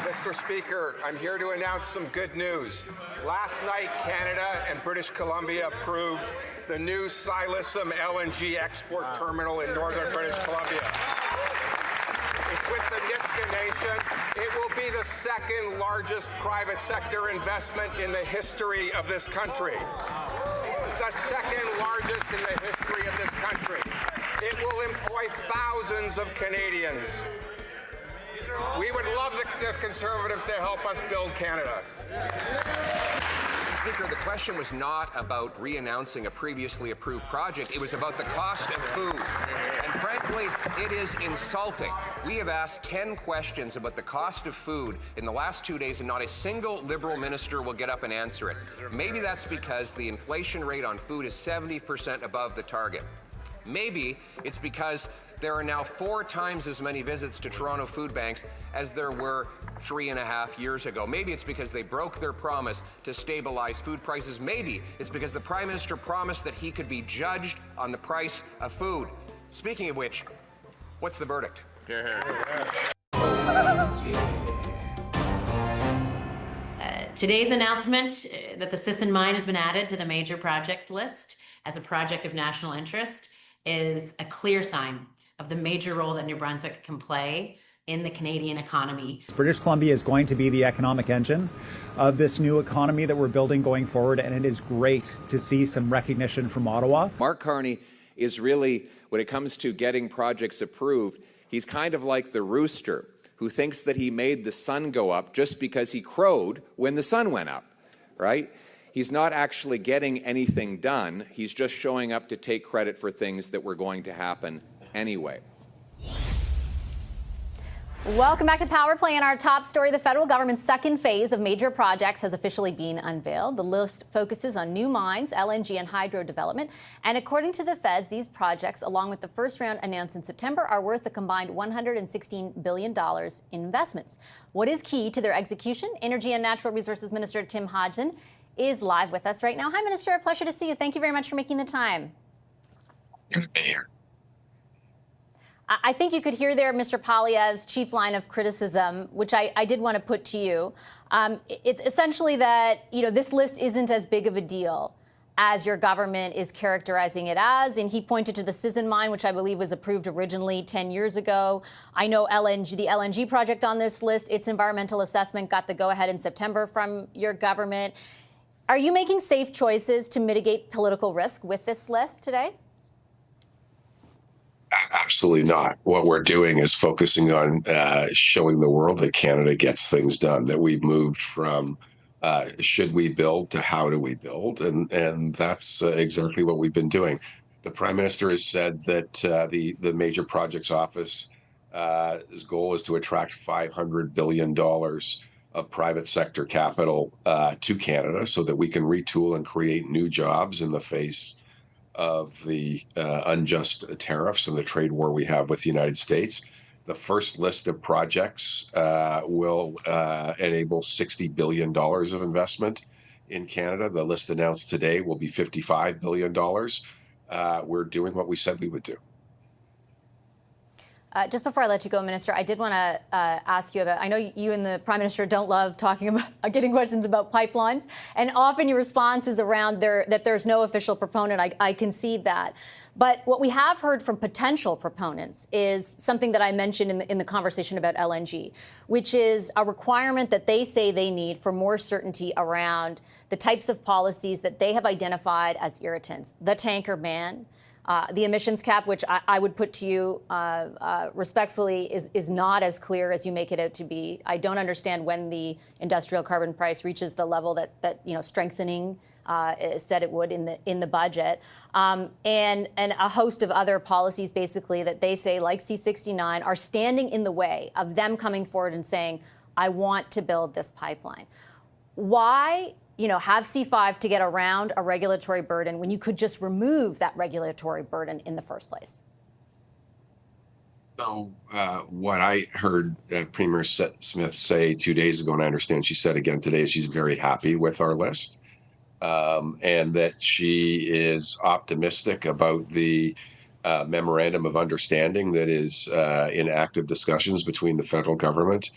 Mr. Speaker, I'm here to announce some good news. Last night, Canada and British Columbia approved the new Silicon LNG export terminal in northern British Columbia. It's with the Niska Nation. It will be the second largest private sector investment in the history of this country. The second largest in the history of this country. It will employ thousands of Canadians. We would love the Conservatives to help us build Canada. Mr. Speaker, the question was not about re-announcing a previously approved project. It was about the cost of food. And frankly, it is insulting. We have asked 10 questions about the cost of food in the last 2 days, and not a single Liberal minister will get up and answer it. Maybe that's because the inflation rate on food is 70% above the target. Maybe it's because there are now 4 times as many visits to Toronto food banks as there were 3.5 years ago. Maybe it's because they broke their promise to stabilize food prices. Maybe it's because the Prime Minister promised that he could be judged on the price of food. Speaking of which, what's the verdict? Today's announcement that the Sisson Mine has been added to the major projects list as a project of national interest is a clear sign of the major role that New Brunswick can play in the Canadian economy. British Columbia is going to be the economic engine of this new economy that we're building going forward, and it is great to see some recognition from Ottawa. Mark Carney is really, when it comes to getting projects approved, he's kind of like the rooster who thinks that he made the sun go up just because he crowed when the sun went up, right? He's not actually getting anything done. He's just showing up to take credit for things that were going to happen anyway. Welcome back to Power Play. And our top story, the federal government's second phase of major projects has officially been unveiled. The list focuses on new mines, LNG and hydro development. And according to the feds, these projects, along with the first round announced in September, are worth a combined $116 billion in investments. What is key to their execution? Energy and Natural Resources Minister Tim Hodgson is live with us right now. Hi, Minister. A pleasure to see you. Thank you very much for making the time. Good to be here. I think you could hear there Mr. Poilievre's chief line of criticism, which I did want to put to you. It's essentially that, this list isn't as big of a deal as your government is characterizing it as. And he pointed to the Sisson mine, which I believe was approved originally 10 years ago. I know the LNG project on this list, its environmental assessment got the go-ahead in September from your government. Are you making safe choices to mitigate political risk with this list today? Absolutely not. What we're doing is focusing on showing the world that Canada gets things done, that we've moved from should we build to how do we build, and that's exactly what we've been doing. The Prime Minister has said that the Major Projects Office his goal is to attract $500 billion of private sector capital to Canada so that we can retool and create new jobs in the face of the unjust tariffs and the trade war we have with the United States. The first list of projects will enable $60 billion of investment in Canada. The list announced today will be $55 billion. We're doing what we said we would do. Just before I let you go, Minister, I did want to ask you about, I know you and the Prime Minister don't love talking about getting questions about pipelines, and often your response is around that there's no official proponent. I concede that. But what we have heard from potential proponents is something that I mentioned in the conversation about LNG, which is a requirement that they say they need for more certainty around the types of policies that they have identified as irritants, the tanker ban, the emissions cap, which I would put to you respectfully is not as clear as you make it out to be. I don't understand when the industrial carbon price reaches the level that strengthening said it would in the budget, and a host of other policies basically that they say, like C69, are standing in the way of them coming forward and saying, I want to build this pipeline. Why have C5 to get around a regulatory burden when you could just remove that regulatory burden in the first place? So what I heard Premier Smith say 2 days ago, and I understand she said again today, is she's very happy with our list, and that she is optimistic about the memorandum of understanding that is in active discussions between the federal government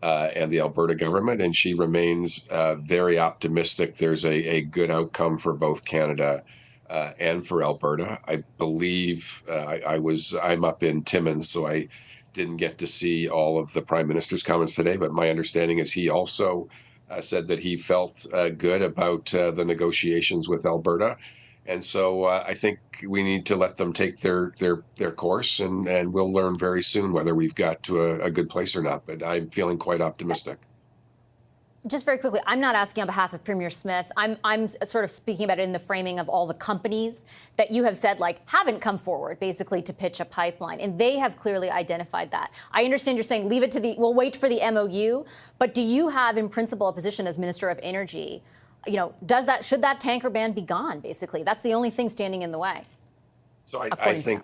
and the Alberta government, and she remains very optimistic. There's a good outcome for both Canada and for Alberta. I believe I'm up in Timmins, so I didn't get to see all of the Prime Minister's comments today, but my understanding is he also said that he felt good about the negotiations with Alberta. And so I think we need to let them take their course, and we'll learn very soon whether we've got to a good place or not. But I'm feeling quite optimistic. Just very quickly, I'm not asking on behalf of Premier Smith. I'm sort of speaking about it in the framing of all the companies that you have said haven't come forward basically to pitch a pipeline, and they have clearly identified that. I understand you're saying leave it to we'll wait for the MOU, but do you have in principle a position as Minister of Energy? Should that tanker ban be gone? Basically, that's the only thing standing in the way. So I think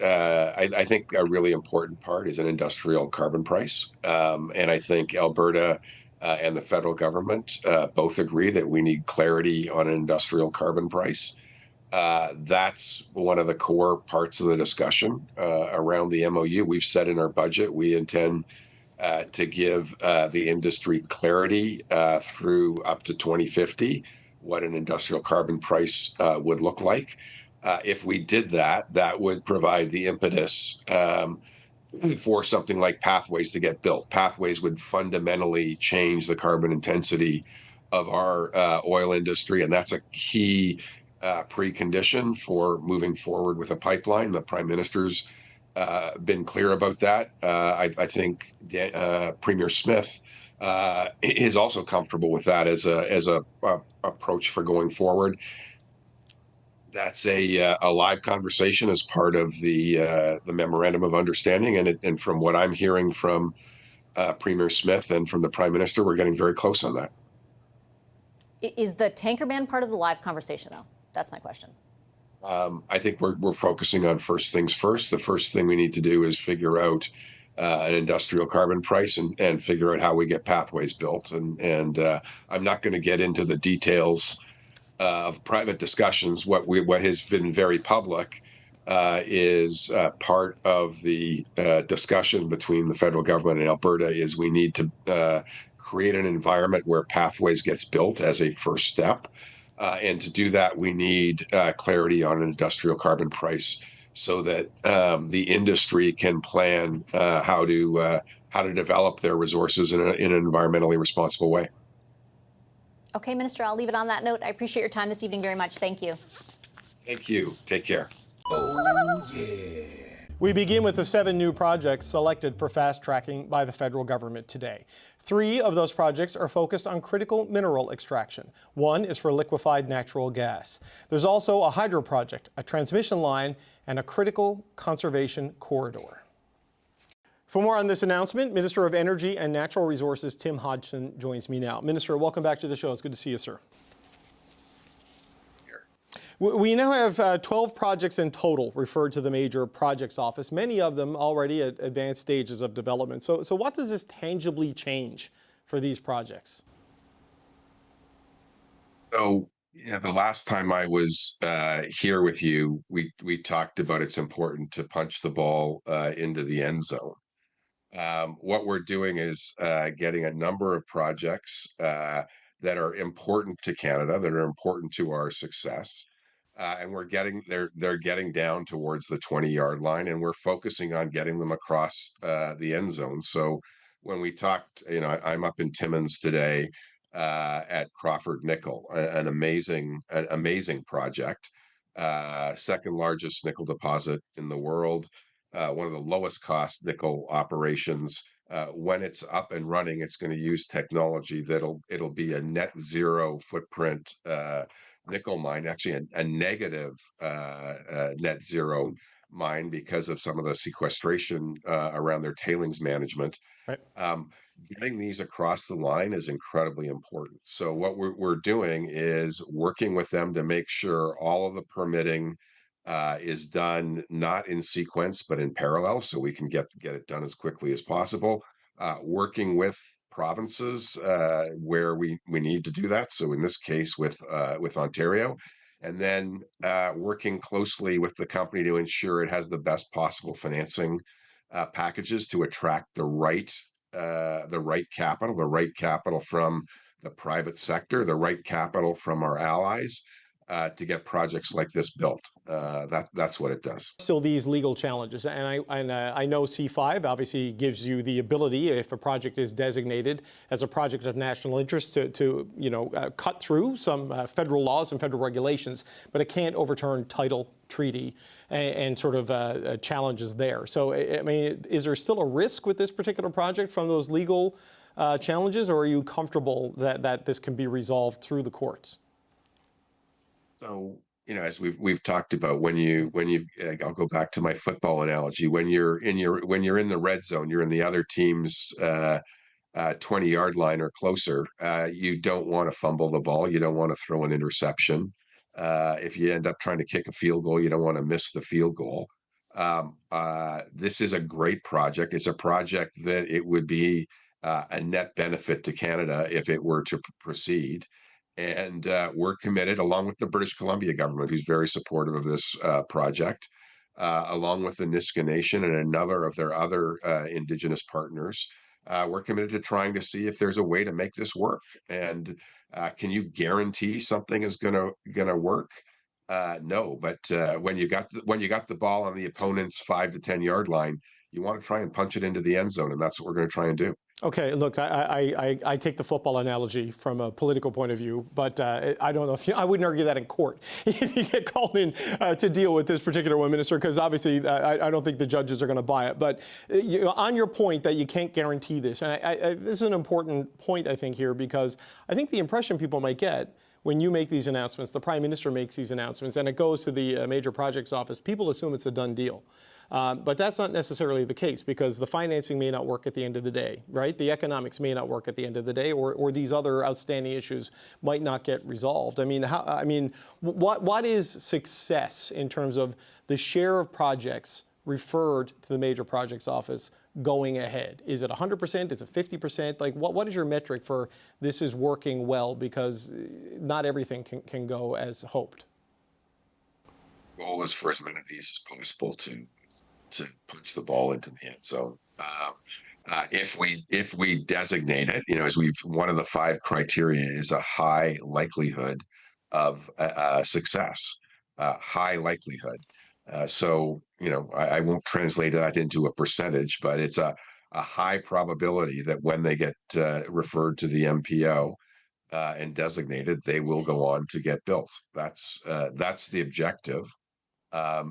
I think a really important part is an industrial carbon price, and I think Alberta and the federal government both agree that we need clarity on an industrial carbon price. That's one of the core parts of the discussion around the MOU. We've said in our budget we intend to give the industry clarity through up to 2050, what an industrial carbon price would look like. If we did that, that would provide the impetus for something like Pathways to get built. Pathways would fundamentally change the carbon intensity of our oil industry, and that's a key precondition for moving forward with a pipeline. The Prime Minister's been clear about that. I think Premier Smith is also comfortable with that as a approach for going forward. That's a live conversation as part of the memorandum of understanding, and from what I'm hearing from Premier Smith and from the Prime Minister, we're getting very close on that. Is the tanker ban part of the live conversation, though? That's my question. I think we're focusing on first things first. The first thing we need to do is figure out an industrial carbon price and figure out how we get Pathways built. And I'm not going to get into the details of private discussions. What has been very public is part of the discussion between the federal government and Alberta is we need to create an environment where Pathways gets built as a first step. And to do that, we need clarity on an industrial carbon price so that the industry can plan how to develop their resources in an environmentally responsible way. Okay, Minister, I'll leave it on that note. I appreciate your time this evening very much. Thank you. Thank you. Take care. Oh, yeah. We begin with the 7 new projects selected for fast tracking by the federal government today. 3 of those projects are focused on critical mineral extraction. 1 is for liquefied natural gas. There's also a hydro project, a transmission line, and a critical conservation corridor. For more on this announcement, Minister of Energy and Natural Resources Tim Hodgson joins me now. Minister, welcome back to the show. It's good to see you, sir. We now have 12 projects in total referred to the Major Projects Office, many of them already at advanced stages of development. So what does this tangibly change for these projects? So, the last time I was here with you, we talked about it's important to punch the ball into the end zone. What we're doing is getting a number of projects that are important to Canada, that are important to our success. And they're getting down towards the 20-yard line, and we're focusing on getting them across the end zone. So when we talked, I'm up in Timmins today at Crawford Nickel, an amazing project, second largest nickel deposit in the world, one of the lowest cost nickel operations. When it's up and running, it's going to use technology it'll be a net zero footprint nickel mine, actually a negative net zero mine because of some of the sequestration around their tailings management. Right. Getting these across the line is incredibly important. So what we're doing is working with them to make sure all of the permitting is done not in sequence but in parallel, so we can get it done as quickly as possible. Working with provinces where we need to do that. So in this case with Ontario, and then working closely with the company to ensure it has the best possible financing packages to attract the right the right capital from the private sector, the right capital from our allies to get projects like this built. That's what it does. Still, these legal challenges, and I know C5 obviously gives you the ability, if a project is designated as a project of national interest, to cut through some federal laws and federal regulations, but it can't overturn title, treaty, and sort of challenges there. So, I mean, is there still a risk with this particular project from those legal challenges, or are you comfortable that this can be resolved through the courts? So, as we've talked about, when you I'll go back to my football analogy. When you're in the red zone, you're in the other team's 20-yard line or closer. You don't want to fumble the ball. You don't want to throw an interception. If you end up trying to kick a field goal, you don't want to miss the field goal. This is a great project. It's a project that it would be a net benefit to Canada if it were to proceed. And we're committed, along with the British Columbia government, who's very supportive of this project, along with the Nisga'a Nation and another of their other Indigenous partners. We're committed to trying to see if there's a way to make this work. And can you guarantee something is gonna work? No, but when you got the ball on the opponent's 5 to 10 yard line, you want to try and punch it into the end zone, and that's what we're going to try and do. Okay, look, I take the football analogy from a political point of view, but I don't know if I wouldn't argue that in court if you get called in to deal with this particular one, Minister, because obviously I don't think the judges are going to buy it. But on your point that you can't guarantee this, and this is an important point, I think, here, because I think the impression people might get when you make these announcements, the Prime Minister makes these announcements, and it goes to the Major Projects Office, people assume it's a done deal. But that's not necessarily the case, because the financing may not work at the end of the day, right? The economics may not work at the end of the day, or these other outstanding issues might not get resolved. I mean, what is success in terms of the share of projects referred to the Major Projects Office going ahead? Is it 100%? Is it 50%? Like, what is your metric for this is working well, because not everything can go as hoped? The goal is for as many of these as possible to punch the ball into the end zone. If we designate it, as one of the 5 criteria is a high likelihood of success, high likelihood. So I won't translate that into a percentage, but it's a high probability that when they get referred to the MPO and designated, they will go on to get built. That's the objective.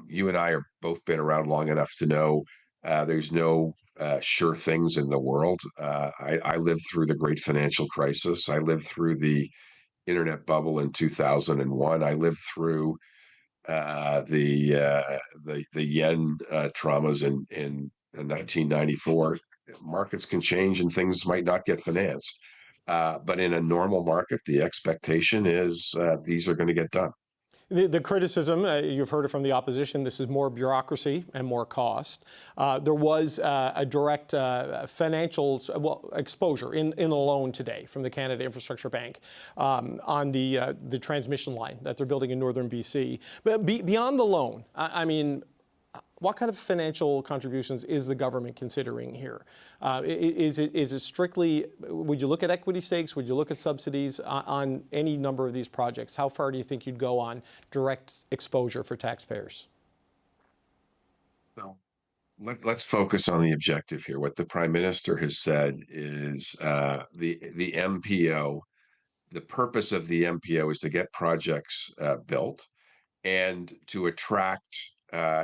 You and I have both been around long enough to know there's no sure things in the world. I lived through the great financial crisis. I lived through the internet bubble in 2001. I lived through the yen traumas in 1994. Markets can change and things might not get financed. But in a normal market, the expectation is these are going to get done. The criticism, you've heard it from the opposition, this is more bureaucracy and more cost. There was a direct financial exposure in the loan today from the Canada Infrastructure Bank on the transmission line that they're building in northern BC. But beyond the loan, I mean, what kind of financial contributions is the government considering here? Is it strictly, would you look at equity stakes? Would you look at subsidies on any number of these projects? How far do you think you'd go on direct exposure for taxpayers? So let's focus on the objective here. What the Prime Minister has said is the MPO, the purpose of the MPO is to get projects built and to attract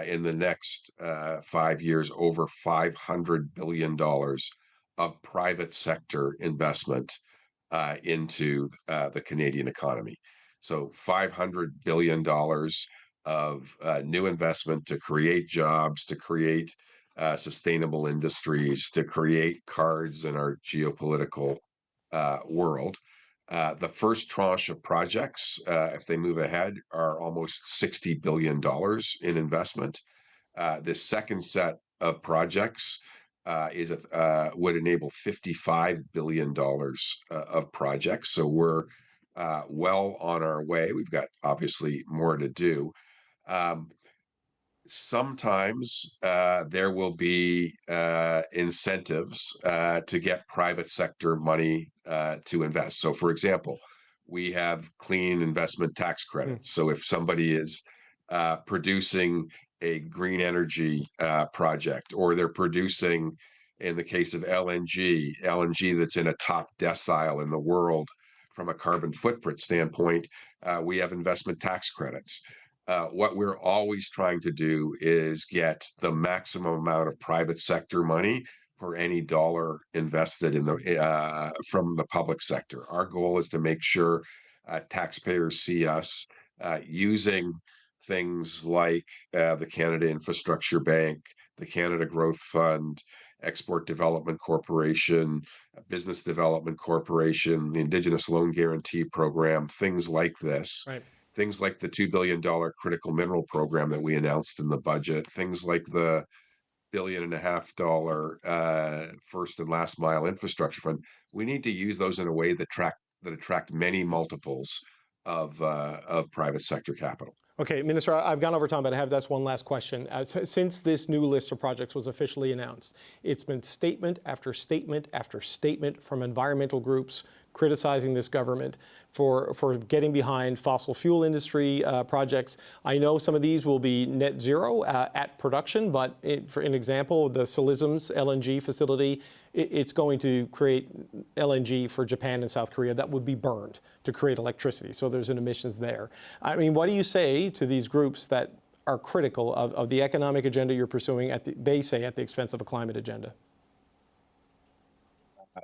in the next 5 years, over $500 billion of private sector investment into the Canadian economy. So $500 billion of new investment to create jobs, to create sustainable industries, to create cards in our geopolitical world. The first tranche of projects, if they move ahead, are almost $60 billion in investment. This second set of projects would enable $55 billion of projects. So we're well on our way. We've got obviously more to do. sometimes there will be incentives to get private sector money to invest. So, for example, we have clean investment tax credits. So if somebody is producing a green energy project, or they're producing, in the case of LNG that's in a top decile in the world from a carbon footprint standpoint, we have investment tax credits. What we're always trying to do is get the maximum amount of private sector money for any dollar invested in the from the public sector. Our goal is to make sure taxpayers see us using things like the Canada Infrastructure Bank, the Canada Growth Fund, Export Development Corporation, Business Development Corporation, the Indigenous Loan Guarantee Program, things like this. Right. Things like the $2 billion critical mineral program that we announced in the budget, things like the $1.5 billion first and last mile infrastructure fund. We need to use those in a way that attract many multiples of private sector capital. Okay, Minister, I've gone over time, but I have that's one last question. Since this new list of projects was officially announced, it's been statement after statement after statement from environmental groups criticizing this government for getting behind fossil fuel industry projects. I know some of these will be net zero at production, but for an example, the Silisms LNG facility, it's going to create LNG for Japan and South Korea that would be burned to create electricity. So there's an emissions there. I mean, what do you say to these groups that are critical of the economic agenda you're pursuing, they say, at the expense of a climate agenda?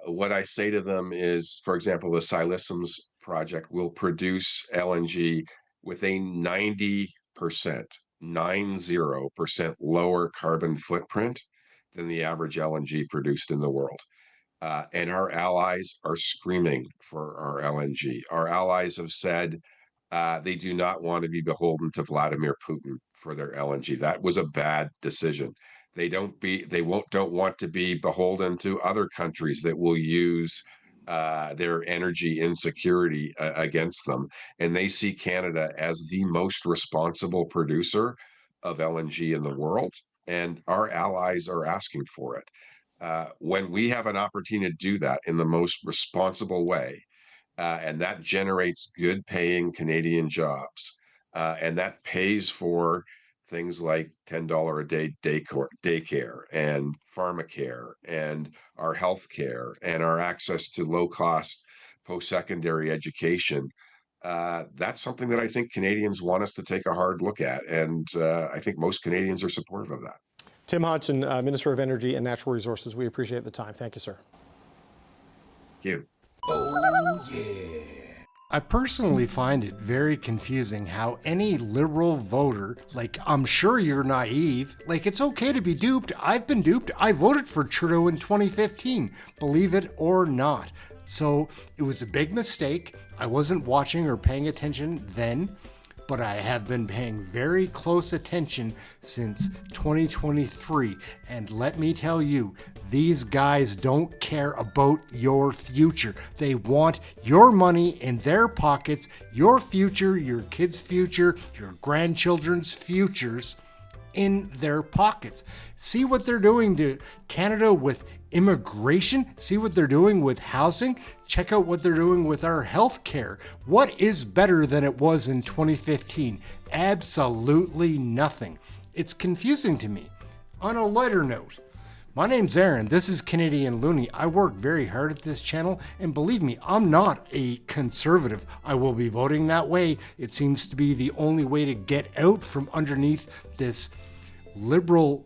What I say to them is, for example, the Silisms project will produce LNG with a 90% lower carbon footprint than the average LNG produced in the world. And our allies are screaming for our LNG. Our allies have said they do not want to be beholden to Vladimir Putin for their LNG. That was a bad decision. They don't want to be beholden to other countries that will use their energy insecurity against them. And they see Canada as the most responsible producer of LNG in the world. And our allies are asking for it. When we have an opportunity to do that in the most responsible way, and that generates good paying Canadian jobs, and that pays for things like $10 a day daycare and pharmacare and our healthcare and our access to low cost post-secondary education. That's something that I think Canadians want us to take a hard look at. And I think most Canadians are supportive of that. Tim Hodgson, Minister of Energy and Natural Resources, we appreciate the time. Thank you, sir. Thank you. Oh, yeah. I personally find it very confusing how any liberal voter, like, I'm sure you're naive, like, it's okay to be duped. I've been duped. I voted for Trudeau in 2015, believe it or not. So it was a big mistake. I wasn't watching or paying attention then, but I have been paying very close attention since 2023. And let me tell you, these guys don't care about your future. They want your money in their pockets, your future, your kids' future, your grandchildren's futures in their pockets. See what they're doing to Canada with immigration. See what they're doing with housing. Check out what they're doing with our health care. What is better than it was in 2015? Absolutely nothing. It's confusing to me. On a lighter note, my name's Aaron. This is Canadian Loony. I work very hard at this channel, and believe me, I'm not a conservative. I will be voting that way. It seems to be the only way to get out from underneath this liberal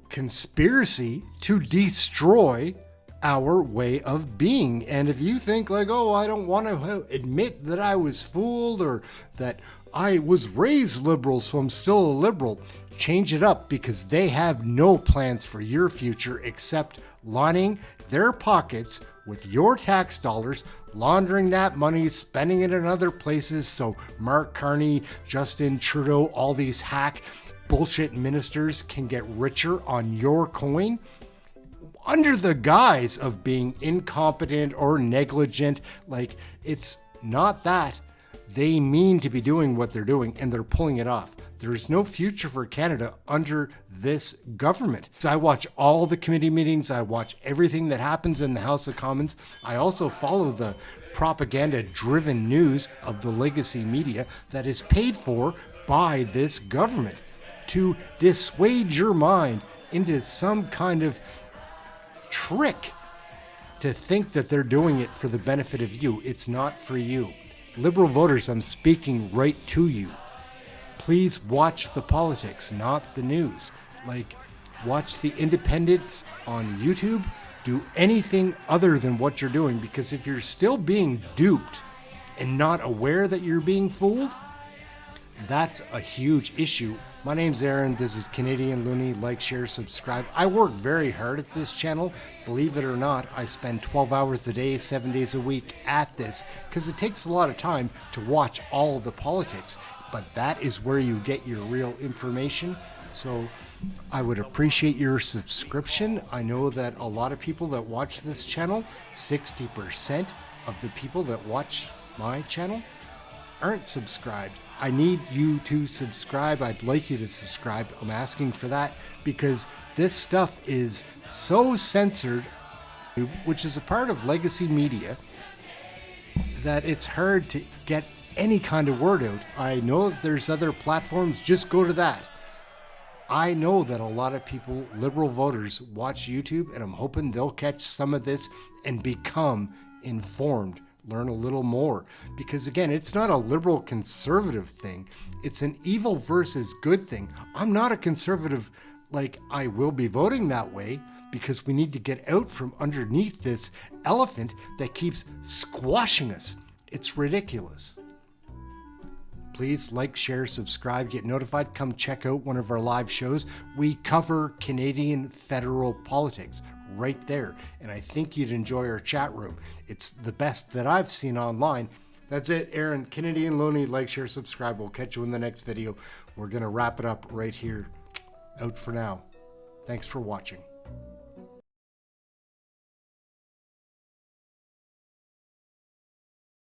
conspiracy to destroy our way of being. And if you think like, oh, I don't want to admit that I was fooled or that I was raised liberal, so I'm still a liberal, change it up, because they have no plans for your future except lining their pockets with your tax dollars, laundering that money, spending it in other places. So Mark Carney, Justin Trudeau, all these hack bullshit ministers can get richer on your coin under the guise of being incompetent or negligent. Like, it's not that. They mean to be doing what they're doing, and they're pulling it off. There is no future for Canada under this government. So I watch all the committee meetings. I watch everything that happens in the House of Commons. I also follow the propaganda-driven news of the legacy media that is paid for by this government to dissuade your mind into some kind of trick to think that they're doing it for the benefit of you. It's not for you. Liberal voters, I'm speaking right to you. Please watch the politics, not the news. Like, watch the Independents on YouTube. Do anything other than what you're doing, because if you're still being duped and not aware that you're being fooled, that's a huge issue. My name's Aaron. This is Canadian Looney. Like, share, subscribe. I work very hard at this channel. Believe it or not, I spend 12 hours a day, 7 days a week at this because it takes a lot of time to watch all of the politics. But that is where you get your real information. So I would appreciate your subscription. I know that a lot of people that watch this channel, 60% of the people that watch my channel aren't subscribed. I need you to subscribe. I'd like you to subscribe. I'm asking for that because this stuff is so censored, which is a part of legacy media, that it's hard to get any kind of word out. I know that there's other platforms. Just go to that. I know that a lot of people, liberal voters, watch YouTube, and I'm hoping they'll catch some of this and become informed. Learn a little more, because again, it's not a liberal conservative thing. It's an evil versus good thing. I'm not a conservative. Like, I will be voting that way because we need to get out from underneath this elephant that keeps squashing us. It's ridiculous. Please like, share, subscribe, get notified. Come check out one of our live shows. We cover Canadian federal politics right there, and I think you'd enjoy our chat room. It's the best that I've seen online. That's it, Aaron, Canadian Looney. Like, share, subscribe. We'll catch you in the next video. We're gonna wrap it up right here. Out for now. Thanks for watching.